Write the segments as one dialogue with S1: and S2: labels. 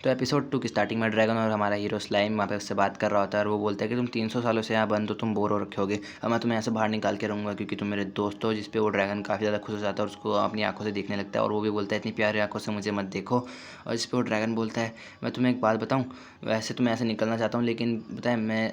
S1: तो एपिसोड 2 की स्टार्टिंग में ड्रैगन और हमारा हीरो स्लाइम वहाँ पे उससे बात कर रहा होता है और वो बोलता है कि तुम 300 सालों से यहाँ बंद हो, तुम बोर हो रखे होगे। अब मैं तुम्हें यहाँ से बाहर निकाल के रहूँगा क्योंकि तुम मेरे दोस्त हो। जिस पे वो ड्रैगन काफ़ी ज़्यादा खुश हो जाता है और उसको अपनी आंखों से देखने लगता है और वो भी बोलता है इतनी प्यारी आंखों से मुझे मत देखो। और जिस पे वो ड्रैगन बोलता है मैं तुम्हें एक बात बताऊँ, वैसे तो मैं ऐसे निकलना चाहता हूँ लेकिन पता है मैं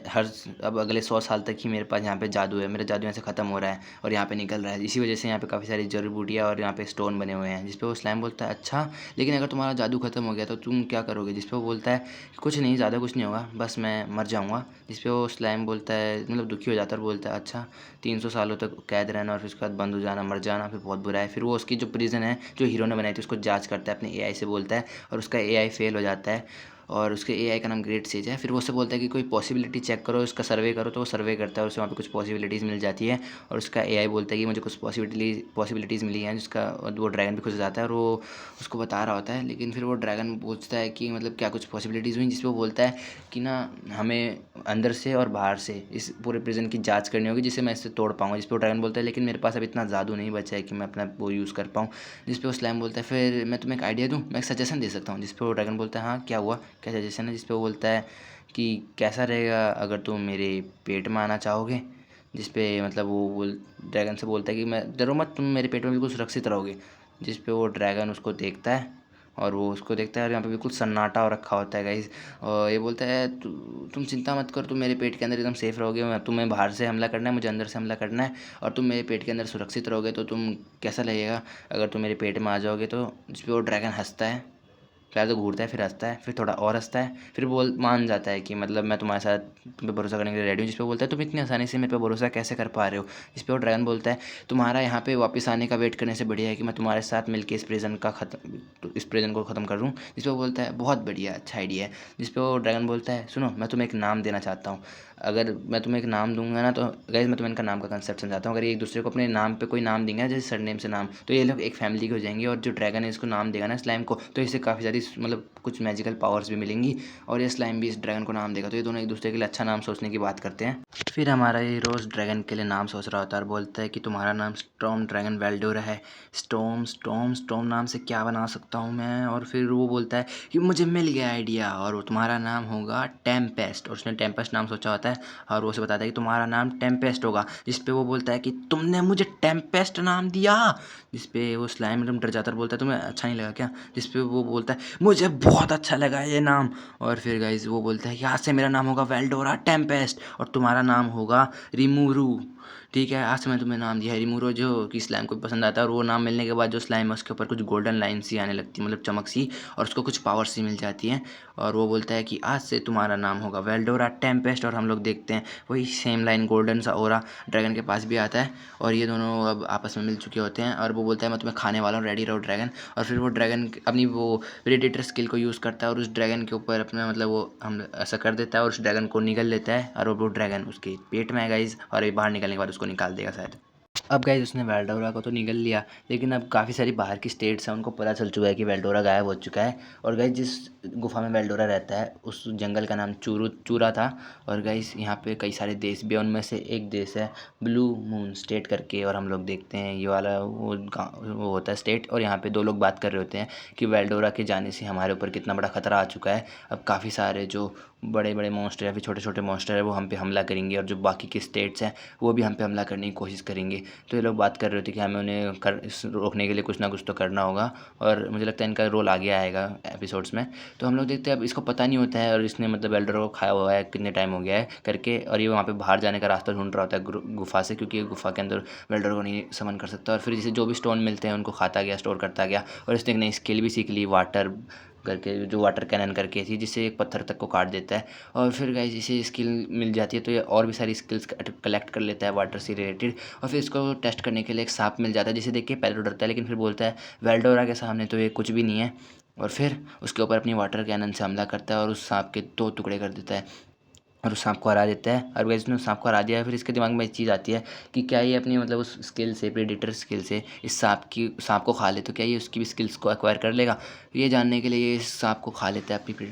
S1: अब अगले 100 साल तक ही मेरे पास यहाँ पे जादू है, मेरा जादू यहाँ से ख़त्म हो रहा है और यहाँ पे निकल रहा है। इसी वजह से यहाँ पे काफ़ी सारी जड़ी बूटियाँ और यहाँ पे स्टोन बने हुए हैं। जिस पे वो स्लाइम बोलता है अच्छा, लेकिन अगर तुम्हारा जादू ख़त्म हो गया तो तुम क्या करोगे? जिस पे वो बोलता है कुछ नहीं, ज़्यादा कुछ नहीं होगा, बस मैं मर जाऊँगा। जिस पे वो स्लाइम बोलता है मतलब दुखी हो जाता है और बोलता है अच्छा 300 सालों तक कैद रहना और फिर उसके बाद बंद हो जाना, मर जाना, फिर बहुत बुरा है। फिर वो उसकी जो प्रिजन है जो हीरो ने बनाई थी उसको जांच करता है अपने एआई से, बोलता है और उसका एआई फेल हो जाता है और उसके एआई का नाम ग्रेट सेज है। फिर वो उससे बोलता है कि कोई पॉसिबिलिटी चेक करो, इसका सर्वे करो। तो वो सर्वे करता है और उसे वहाँ पे कुछ पॉसिबिलिटीज़ मिल जाती है और उसका एआई बोलता है कि मुझे कुछ पॉसिबिलिटीज़ मिली हैं, जिसका वो ड्रैगन भी खुश हो जाता है और वो उसको बता रहा होता है। लेकिन फिर वो ड्रैगन पूछता है कि मतलब क्या कुछ पॉसिबिलिटीज़ हुई? जिस पे वो बोलता है कि ना हमें अंदर से और बाहर से इस पूरे प्रिजन की जांच करनी होगी जिससे मैं इसे तोड़ पाऊँगा। जिस पे वो ड्रैगन बोलता है लेकिन मेरे पास अब इतना जादू नहीं बचा है कि मैं अपना वो यूज़ कर पाऊँ। जिस पे वो स्लाइम बोलता है फिर मैं तुम्हें एक आइडिया दूँ, मैं एक सजेशन दे सकता हूँ। जिस पे वो ड्रैगन बोलता है हाँ क्या हुआ, क्या सजेशन है? जिस पे वो बोलता है कि कैसा रहेगा अगर तुम मेरे पेट में आना चाहोगे। जिस पे मतलब वो बोल ड्रैगन से बोलता है कि मैं डरो मत, तुम मेरे पेट में बिल्कुल सुरक्षित रहोगे। जिस पे वो ड्रैगन उसको देखता है और वो उसको देखता है और यहाँ पे बिल्कुल सन्नाटा हो रखा होता है गाइस। और ये बोलता है तुम चिंता मत करो, तुम मेरे पेट के अंदर एकदम सेफ़ रहोगे। तुम्हें बाहर से हमला करना है, मुझे अंदर से हमला करना है और तुम मेरे पेट के अंदर सुरक्षित रहोगे। तो तुम कैसा लगेगा अगर तुम मेरे पेट में आ जाओगे? तो जिस पे वो ड्रैगन हंसता है, पहले तो घूरता है, फिर हंसता है, फिर थोड़ा और हंसता है, फिर बोल मान जाता है कि मतलब मैं तुम्हारे साथ तुम पे भरोसा करने के लिए रेडी हूँ। जिस पे बोलता है तुम इतनी आसानी से मेरे पे भरोसा कैसे कर पा रहे हो? जिस पे वो ड्रैगन बोलता है तुम्हारा यहाँ पे वापस आने का वेट करने से बढ़िया है कि मैं तुम्हारे साथ मिलकर इस प्रिजन को ख़त्म कर दूँ। जिस पे वो बोलता है बहुत बढ़िया, अच्छा आइडिया है। जिस पे वो ड्रैगन बोलता है सुनो मैं तुम्हें एक नाम देना चाहता हूँ, अगर मैं तुम्हें एक नाम दूंगा ना, तो गाइस मैं तुम्हें इनका नाम का कंसेप्ट समझाता हूँ। अगर ये एक दूसरे को अपने नाम पे कोई नाम देंगे ना, जैसे सरनेम से नाम, तो ये लोग एक फैमिली के हो जाएंगे। और जो ड्रैगन है इसको नाम देगा ना स्लाइम को, तो इससे काफ़ी सारी मतलब कुछ मैजिकल पावर्स भी मिलेंगी और ये स्लाइम भी इस ड्रैगन को नाम देगा। तो ये दोनों एक दूसरे के लिए अच्छा नाम सोचने की बात करते हैं। फिर हमारा हीरो उस ड्रैगन के लिए नाम सोच रहा होता है और बोलता है कि तुम्हारा नाम स्टॉर्म ड्रैगन वेल्डोरा है। स्टॉर्म स्टॉर्म स्टॉर्म नाम से क्या बना सकता हूँ मैं? और फिर वो बोलता है कि मुझे मिल गया आइडिया और वो तुम्हारा नाम होगा टेम्पेस्ट। और उसने टेम्पेस्ट नाम सोचा होता है और वो उसे बताता है कि तुम्हारा नाम टेम्पेस्ट होगा। जिस पे वो बोलता है कि तुमने मुझे टेम्पेस्ट नाम दिया। जिस पे वो स्लाइम एकदम डर जाता है और बोलता है तुम्हें अच्छा नहीं लगा क्या? जिस पे वो बोलता है मुझे बहुत अच्छा लगा ये नाम। और फिर गाइज वो बोलता है यहाँ से मेरा नाम होगा वेल्डोरा टेम्पेस्ट और तुम्हारा नाम होगा रिमूरू। ठीक है, आज से मैं तुम्हें नाम दिया है रिमूरो, जो कि स्लाइम को पसंद आता है। और वो नाम मिलने के बाद जो स्लाइम है उसके ऊपर कुछ गोल्डन लाइन सी आने लगती है, मतलब चमक सी, और उसको कुछ पावर सी मिल जाती है। और वो बोलता है कि आज से तुम्हारा नाम होगा वेल्डोरा टेम्पेस्ट। और हम लोग देखते हैं वही सेम लाइन गोल्डन सा ओरा ड्रैगन के पास भी आता है और ये दोनों अब आपस में मिल चुके होते हैं। और वो बोलता है मैं तुम्हें खाने वाला हूँ, रेडी रहो ड्रैगन। और फिर वो ड्रैगन अपनी वो प्रेडेटर स्किल को यूज़ करता है और उस ड्रैगन के ऊपर अपना मतलब वो हम ऐसा कर देता है और उस ड्रैगन को निगल लेता है और वो ड्रैगन उसके पेट में है गाइज। और ये बाहर निकलने के बाद उसको निकाल देगा शायद। अब गाइज उसने वेल्डोरा को तो निगल लिया, लेकिन अब काफ़ी सारी बाहर की स्टेट्स हैं उनको पता चल चुका है कि वेल्डोरा गायब हो चुका है। और गाइज जिस गुफा में वेल्डोरा रहता है उस जंगल का नाम चूरा था। और गाइज यहाँ पे कई सारे देश भी हैं, उनमें से एक देश है ब्लू मून स्टेट करके। और हम लोग देखते हैं ये वाला वो होता है स्टेट। और यहाँ पे दो लोग बात कर रहे होते हैं कि वेल्डोरा के जाने से हमारे ऊपर कितना बड़ा खतरा आ चुका है। अब काफ़ी सारे जो बड़े बड़े मॉन्स्टर या फिर छोटे छोटे मॉन्स्टर है वो हम पे हमला करेंगे और जो बाकी के स्टेट्स हैं वो भी हम पे हमला करने की कोशिश करेंगे। तो ये लोग बात कर रहे थे कि हमें उन्हें रोकने के लिए कुछ ना कुछ तो करना होगा। और मुझे लगता है इनका रोल आगे आएगा एपिसोड्स में। तो हम लोग देखते हैं अब इसको पता नहीं होता है और इसने मतलब एल्डर को खाया हुआ है कितने टाइम हो गया है करके। और ये वहाँ पे बाहर जाने का रास्ता ढूंढ रहा होता है गुफा से, क्योंकि ये गुफा के अंदर वेल्डर को नहीं समन कर सकता। और फिर जैसे जो भी स्टोन मिलते हैं उनको खाता गया, स्टोर करता गया। और इसने एक नई स्किल भी सीख ली, वाटर करके, जो वाटर कैनन करके थी, जिससे एक पत्थर तक को काट देता है। और फिर गाइस इसे स्किल मिल जाती है तो ये और भी सारी स्किल्स कलेक्ट कर लेता है वाटर से रिलेटेड। और फिर इसको टेस्ट करने के लिए एक सांप मिल जाता है जिसे देख के पहले तो डरता है, लेकिन फिर बोलता है वेल्डोरा के सामने तो ये कुछ भी नहीं है। और फिर उसके ऊपर अपनी वाटर कैनन से हमला करता है और उस सांप के 2 टुकड़े कर देता है। और उस सांप को हरा देता है। और गाइस उसने उस सांप को हरा दिया है, फिर इसके दिमाग में एक चीज़ आती है कि क्या ये अपनी मतलब उस स्किल से, प्रेडेटर स्किल से इस सांप को खा ले तो क्या ये उसकी भी स्किल्स को एक्वायर कर लेगा। ये जानने के लिए ये इस सांप को खा लेता है अपनी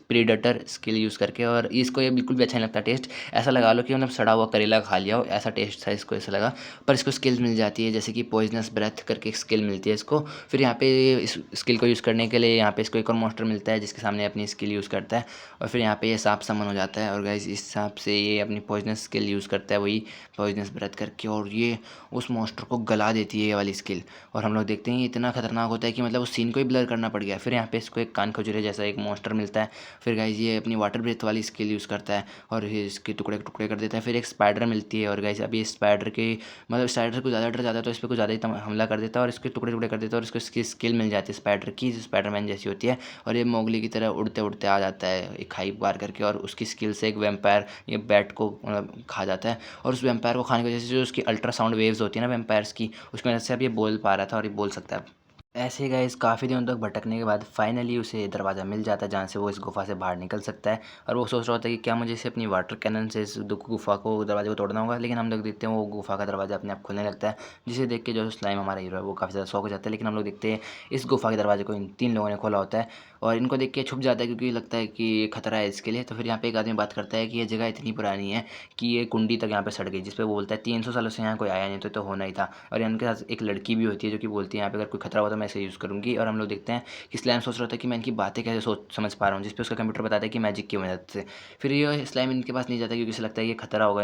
S1: प्रेडेटर स्किल यूज़ करके। और इसको ये बिल्कुल भी अच्छा नहीं लगता टेस्ट। ऐसा लगा लो कि मतलब सड़ा हुआ करेला खा लिया हो, ऐसा टेस्ट था इसको, ऐसा लगा। पर इसको स्किल्स मिल जाती है, जैसे कि पॉइजनस ब्रेथ करके एक स्किल मिलती है इसको। फिर यहाँ पे इस स्किल को यूज़ करने के लिए यहाँ पे इसको एक और मॉन्स्टर मिलता है जिसके सामने अपनी स्किल यूज़ करता है। और फिर यहाँ पे ये सांप समन हो जाता है। और गाइस इस सांप से ये अपनी पॉइजनस स्किल यूज़ करता है, वही पॉइजनस ब्रेथ करके, और ये उस मॉन्स्टर को गला देती है ये वाली स्किल। और हम लोग देखते हैं ये इतना खतरनाक होता है कि मतलब उस सीन को ही ब्लर करना पड़ गया। फिर यहाँ पे इसको एक कान खजुरे जैसा एक मॉन्स्टर मिलता है। फिर गाइस ये अपनी वाटर ब्रेथ वाली स्किल यूज़ करता है और ये इसके टुकड़े टुकड़े कर देता है। फिर एक स्पाइडर मिलती है और गाइस अभी स्पाइडर के मतलब स्पाइडर को ज़्यादा डर जाता है तो इस पर कुछ ज़्यादा ही हमला कर देता है और इसके टुकड़े टुकड़े कर देता है। और इसको इसकी स्किल मिल जाती है स्पाइडर की, जो स्पाइडरमैन जैसी होती है। और ये मोगली की तरह उड़ते उड़ते आ जाता है एक खाई पार करके, और उसकी स्किल से एक वैम्पायर ये बैट को मतलब खा जाता है। और उस वैम्पायर को खाने की वजह से जो उसकी अल्ट्रासाउंड वेव्स होती है ना वैम्पायर्स की, उसकी वजह से अब ये बोल पा रहा था और ये बोल सकता है। ऐसे गाइस काफ़ी दिनों तक भटकने के बाद फाइनली उसे दरवाज़ा मिल जाता है जहाँ से वो इस गुफ़ा से बाहर निकल सकता है। और वो सोच रहा होता है कि क्या मुझे इसे अपनी वाटर कैनन से इस गुफ़ा को दरवाजे को तोड़ना होगा। लेकिन हम लोग देखते हैं वो गुफ़ा का दरवाज़ा अपने आप खुलने लगता है, जिसे देख के जो स्लाइम हमारा हीरो है वो काफ़ी ज़्यादा शौक हो जाता है। लेकिन हम लोग देखते हैं इस गुफ़ा के दरवाजे को इन 3 लोगों ने खोला होता है और इनको देख के छुप जाता है क्योंकि लगता है कि ये खतरा है इसके लिए। तो फिर यहाँ पे एक आदमी बात करता है कि ये जगह इतनी पुरानी है कि ये कुंडी तक यहाँ पे सड़ गई, जिस पे वो बोलता है 300 सालों से यहाँ कोई आया नहीं तो होना ही था। और इनके साथ एक लड़की भी होती है जो कि बोलती है यहाँ पे अगर कोई खतरा हुआ तो मैं इसे यूज़ करूँगी। और हम लोग देखते हैं कि स्लाइम सोच रहा था कि मैं इनकी बातें कैसे सोच समझ पा रहा हूँ, जिस पे उसका कंप्यूटर बताता है कि मैजिक की मदद से। फिर ये स्लाइम इनके पास नहीं जाता क्योंकि उसे लगता है ये खतरा होगा,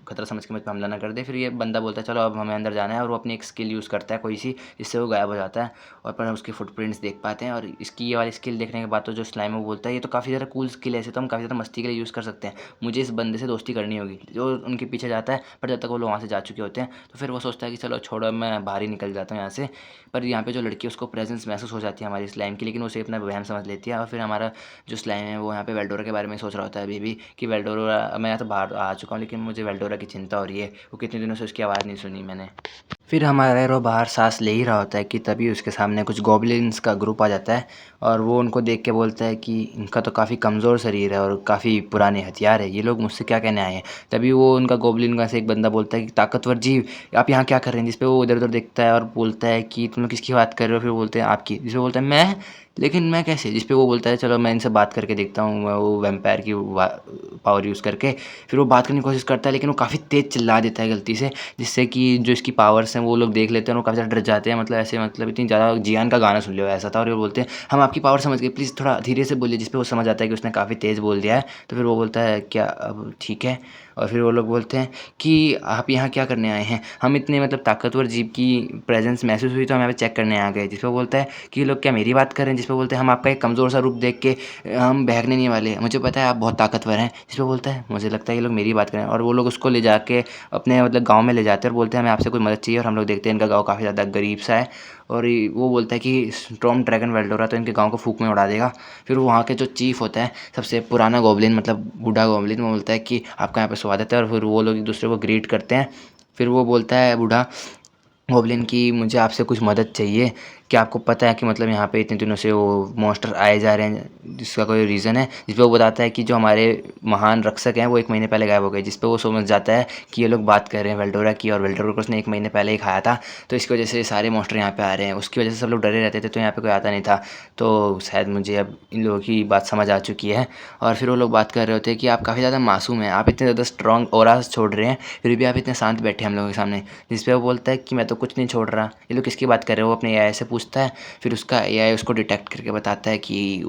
S1: खतरा समझ के मुझ पर हमला ना कर दे। फिर ये बंदा बोलता है चलो अब हमें अंदर जाना है, और वो अपनी एक स्किल यूज़ करता है कोई सी, जिससे वो गायब हो जाता है और पर उसके फुटप्रिंट्स देख पाते हैं। और इसकी ये वाली स्किल देखने के बाद तो जो स्लाइम है वो बोलता है ये तो काफ़ी ज़्यादा कूल स्किल है, ऐसे तो हम काफ़ी ज़्यादा मस्ती के लिए यूज़ कर सकते हैं, मुझे इस बंदे से दोस्ती करनी होगी। जो उनके पीछे जाता है पर जब तक वो लोग वहाँ से जा चुके होते हैं तो फिर वो सोचता है कि चलो छोड़ो मैं बाहर ही निकल जाता हूँ यहाँ से। पर यहाँ पे जो लड़की है उसको प्रेजेंस महसूस हो जाती है हमारी स्लाइम की, लेकिन उसे अपना वहम समझ लेती है। और फिर हमारा जो स्लाइम है वो यहाँ पे वेल्डोरा के बारे में सोच रहा होता है अभी भी कि वेल्डोरा, मैं यहाँ तो बाहर आ चुका हूँ लेकिन मुझे वेल्डोरा की चिंता हो रही है, वो कितने दिनों से उसकी आवाज़ नहीं सुनी मैंने। फिर हमारा हीरो बाहर सांस ले ही रहा होता है कि तभी उसके सामने कुछ गॉब्लिन्स का ग्रुप आ जाता है और वो उनको देख के बोलता है कि इनका तो काफ़ी कमज़ोर शरीर है और काफ़ी पुराने हथियार है, ये लोग मुझसे क्या कहने आए हैं। तभी वो उनका गॉब्लिन का से एक बंदा बोलता है कि ताकतवर जीव आप यहाँ क्या कर रहे हैं, जिस पे वो इधर उधर देखता है और बोलता है कि तुम लोग किसकी बात कर रहे हो। फिर बोलते हैं आपकी, जिस पे बोलता है मैं, लेकिन मैं कैसे, जिस पे वो बोलता है चलो मैं इनसे बात करके देखता हूँ, मैं वो वैम्पायर की पावर यूज़ करके। फिर वो बात करने की कोशिश करता है लेकिन वो काफ़ी तेज़ चिल्ला देता है गलती से, जिससे कि जो इसकी पावर्स हैं वो लोग देख लेते हैं और वो काफ़ी ज़्यादा डर जाते हैं। मतलब ऐसे मतलब इतनी ज़्यादा जियान का गाना सुन लिया ऐसा था। और वो बोलते हैं हम आपकी पावर समझ गए, प्लीज़ थोड़ा धीरे से बोलिए, जिस पे वो समझ आता है कि उसने काफ़ी तेज़ बोल दिया है। तो फिर वो बोलता है क्या अब ठीक है। और फिर वो लोग बोलते हैं कि आप यहाँ क्या करने आए हैं, हम इतने मतलब ताकतवर जीव की प्रेजेंस महसूस हुई तो हम यहाँ पे चेक करने आ गए। जिस पे बोलता है कि ये लोग क्या मेरी बात कर रहे हैं, जिस पे बोलते हैं हम आपका एक कमज़ोर सा रूप देख के हम बहकने नहीं वाले, मुझे पता है आप बहुत ताकतवर हैं। जिस पे बोलता है मुझे लगता है ये लोग मेरी बात करें। और वो लोग उसको ले जाके अपने मतलब गाँव में ले जाते हैं और बोलते हैं हमें आपसे कोई मदद चाहिए। और हम लोग देखते हैं इनका गाँव काफ़ी ज़्यादा गरीब सा है और वो बोलता है कि स्टॉर्म ड्रैगन वेल्डोरा तो इनके गाँव को फूक में उड़ा देगा। फिर वहाँ के जो चीफ होता है सबसे पुराना गॉब्लिन मतलब बूढ़ा गॉब्लिन, वो बोलता है कि आपका यहाँ पे स्वागत है। और फिर वो लोग एक दूसरे को ग्रीट करते हैं। फिर वो बोलता है बूढ़ा गॉब्लिन की मुझे आपसे कुछ मदद चाहिए, क्या आपको पता है कि मतलब यहाँ पे इतने दिनों से वो मॉन्स्टर आए जा रहे हैं, जिसका कोई रीज़न है। जिस पे वो बताता है कि जो हमारे महान रक्षक हैं वो 1 महीने पहले गायब हो गए। जिस पे वो समझ जाता है कि ये लोग बात कर रहे हैं वेल्डोरा की, और वेल्डोरा को उसने 1 महीने पहले ही खाया था, तो इसकी वजह से सारे मॉन्स्टर यहाँ पे आ रहे हैं। उसकी वजह से सब लोग डरे रहते थे तो यहाँ पे कोई आता नहीं था। तो शायद मुझे अब इन लोगों की बात समझ आ चुकी है। और फिर वो लोग बात कर रहे होते हैं कि आप काफ़ी ज़्यादा मासूम हैं, आप इतने ज़्यादा स्ट्रॉन्ग ऑरा छोड़ रहे हैं फिर भी आप इतने शांत बैठे हैं हम लोगों के सामने। जिस पे वो बोलता है कि मैं तो कुछ नहीं छोड़ रहा, ये लोग किसकी बात कर रहे हो। वो अपने एआई से पूछता है, फिर उसका एआई उसको डिटेक्ट करके बताता है कि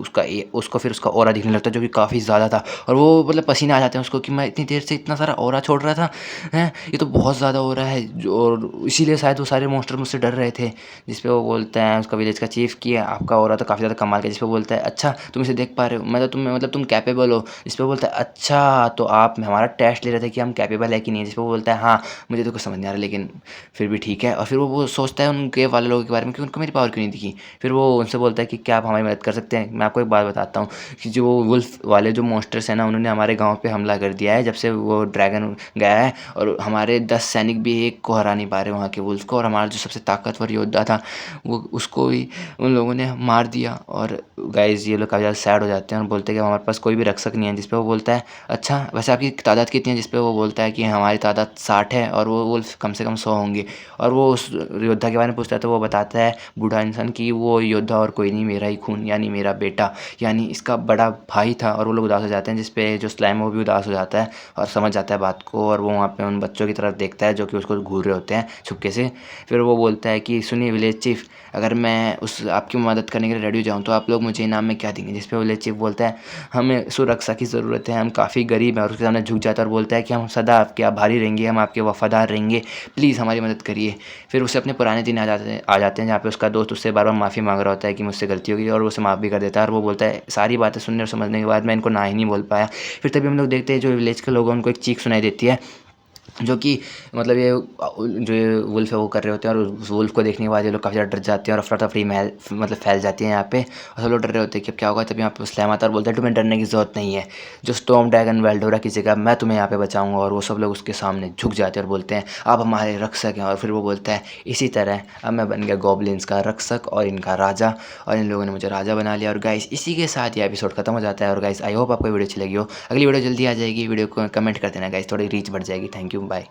S1: उसको फिर उसका ऑरा दिखने लगता है जो कि काफ़ी ज़्यादा था। और वो मतलब पसीने आ जाते हैं उसको कि मैं इतनी देर से इतना सारा ऑरा छोड़ रहा था हैं, ये तो बहुत ज़्यादा ऑरा है और इसीलिए शायद वो सारे मॉन्स्टर मुझसे डर रहे थे। जिस पे वो बोलता है उसका विलेज का चीफ कि आपका ऑरा तो काफ़ी ज़्यादा कमाल का। जिस पे बोलता है अच्छा तुम इसे देख पा रहे हो, मतलब तुम कैपेबल हो। जिस पे बोलता है अच्छा तो आप हमारा टेस्ट ले रहे थे कि हम कैपेबल है कि नहीं। जिस पे वो बोलता है हाँ मुझे तो कुछ समझ नहीं आ रहा लेकिन फिर भी ठीक है। और फिर वो सोचता है उन केव वाले लोगों के बारे में कि उनको मेरी पावर क्यों नहीं दिखी। फिर वो उनसे बोलता है कि क्या आप हमारी मदद कर सकते हैं। मैं आपको एक बात बताता हूँ कि जो वुल्फ वाले जो मॉन्स्टर्स हैं ना, उन्होंने हमारे गाँव पे हमला कर दिया है जब से वो ड्रैगन गया है, और हमारे 10 सैनिक भी एक को हरा नहीं पा रहे वहाँ के वुल्फ को, और हमारा जो सबसे ताकतवर योद्धा था वो उसको भी उन लोगों ने मार दिया। और गाइस ये लोग काफ़ी ज़्यादा सैड हो जाते हैं और बोलते हैं कि हमारे पास कोई भी रक्षक नहीं है। जिस पे वो बोलता है अच्छा वैसे आपकी तादाद कितनी है। जिस पे वो बोलता है कि हमारी तादाद 60 है और वो वुल्फ कम से कम 100 होंगे। और वो उस योद्धा के बारे में पूछता है तो वो बताता है बूढ़ा इंसान कि वो योद्धा और कोई नहीं, मेरा ही खून यानी मेरा बेटा यानी इसका बड़ा भाई था। और वो लोग उदास हो जाते हैं, जिस पे जो स्लाइम है वो भी उदास हो जाता है और समझ जाता है बात को, और वो वहाँ पे उन बच्चों की तरफ देखता है जो कि उसको घूर रहे होते हैं छुपके से। फिर वो बोलता है कि सुनिए विलेज चीफ, अगर मैं उस आपकी मदद करने के लिए रेडी हो जाऊँ तो आप लोग मुझे इनाम में क्या देंगे। जिस पे विलेज चीफ बोलता है हमें सुरक्षा की ज़रूरत है, हम काफ़ी गरीब हैं, और उसके सामने झुक जाता है और बोलता है कि हम सदा आपके आभारी रहेंगे, हम आपके वफ़ादार रहेंगे, प्लीज़ हमारी मदद करिए। फिर उसे अपने पुराने दिन आ जाते हैं जहाँ पे उसका दोस्त उससे बार बार माफ़ी मांग रहा होता है कि मुझसे गलती हो गई, और वो उसे माफ़ भी कर देता है। और वो बोलता है सारी बातें सुनने और समझने के बाद मैं इनको ना ही नहीं बोल पाया। फिर तभी हम लोग देखते हैं जो विलेज के लोग हैं उनको एक चीख सुनाई देती है, जो कि मतलब ये जो ये वुल्फ है वो कर रहे होते हैं। और उस वुल्फ को देखने के बाद ये लोग काफ़ी ज़्यादा डर जाते हैं और अफरा-तफरी महल मतलब फैल जाती है यहाँ पे, और सब लोग डर रहे होते हैं कि अब क्या होगा। तभी यहाँ पे स्लैम आता है और बोलता है तुम्हें डरने की ज़रूरत नहीं है, जो स्टॉर्म ड्रैगन वेल्डोरा की जगह मैं तुम्हें यहाँ पे बचाऊंगा। और वो सब लोग उसके सामने झुक जाते हैं और बोलते हैं आप हमारे रक्षक हैं। और फिर वो बोलता है इसी तरह अब मैं बन गया गॉब्लिन्स का रक्षक और इनका राजा, और इन लोगों ने मुझे राजा बना लिया। और गाइस इसी के साथ ये एपिसोड खत्म हो जाता है। और गाइस आई होप आपको वीडियो अच्छी लगी हो। अगली वीडियो जल्दी आ जाएगी, वीडियो को कमेंट कर देना गाइस, थोड़ी रीच बढ़ जाएगी। Thank you, bye.